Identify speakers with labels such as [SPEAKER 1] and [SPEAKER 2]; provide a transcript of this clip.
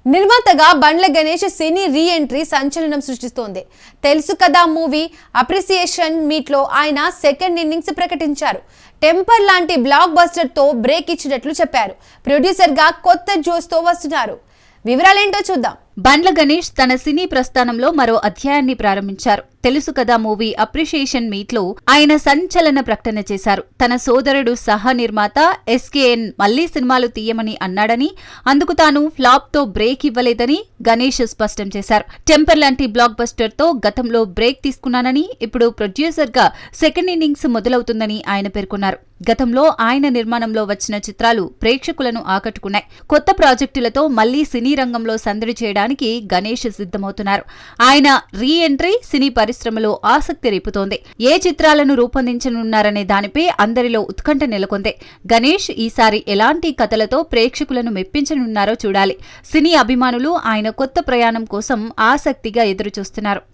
[SPEAKER 1] నిర్మాతగా బండ్ల గణేష్ సినీ re entry సంచలనం సృష్టిస్తోంది. తెలుసు కదా మూవీ అప్రిసియేషన్ మీట్లో ఆయన సెకండ్ ఇన్నింగ్స్ ప్రకటించారు. టెంపర్ లాంటి బ్లాక్ బస్టర్ తో బ్రేక్ ఇచ్చినట్లు చెప్పారు. ప్రొడ్యూసర్ గా కొత్త జోస్ తో వస్తున్నారు. వివరాలేంటో చూద్దాం.
[SPEAKER 2] బండ్ల గణేష్ తన సినీ ప్రస్థానంలో మరో అధ్యాయాన్ని ప్రారంభించారు. తెలుసు కదా మూవీ అప్రిషియేషన్ మీట్ లో ఆయన సంచలన ప్రకటన చేశారు. తన సోదరుడు సహ నిర్మాత ఎస్కేఎన్ మళ్లీ సినిమాలు తీయమని అన్నాడని, అందుకు తాను ఫ్లాప్ తో బ్రేక్ ఇవ్వలేదని గణేష్ స్పష్టం చేశారు. టెంపర్ లాంటి బ్లాక్ బస్టర్ తో గతంలో బ్రేక్ తీసుకున్నానని, ఇప్పుడు ప్రొడ్యూసర్ గా సెకండ్ ఇన్నింగ్స్ మొదలవుతుందని ఆయన పేర్కొన్నారు. గతంలో ఆయన నిర్మాణంలో వచ్చిన చిత్రాలు ప్రేక్షకులను ఆకట్టుకున్నాయి. కొత్త ప్రాజెక్టులతో మళ్లీ సినీ రంగంలో సందడి చేయడానికి గణేష్ సిద్ధమవుతున్నారు. ఆయన రీ ఎంట్రీ సినీ పరిశ్రమలో ఆసక్తి రేపుతోంది. ఏ చిత్రాలను రూపొందించనున్నారనే దానిపై అందరిలో ఉత్కంఠ నెలకొంది. గణేష్ ఈసారి ఎలాంటి కథలతో ప్రేక్షకులను మెప్పించనున్నారో చూడాలి. సినీ అభిమానులు ఆయన కొత్త ప్రయాణం కోసం ఆసక్తిగా ఎదురుచూస్తున్నారు.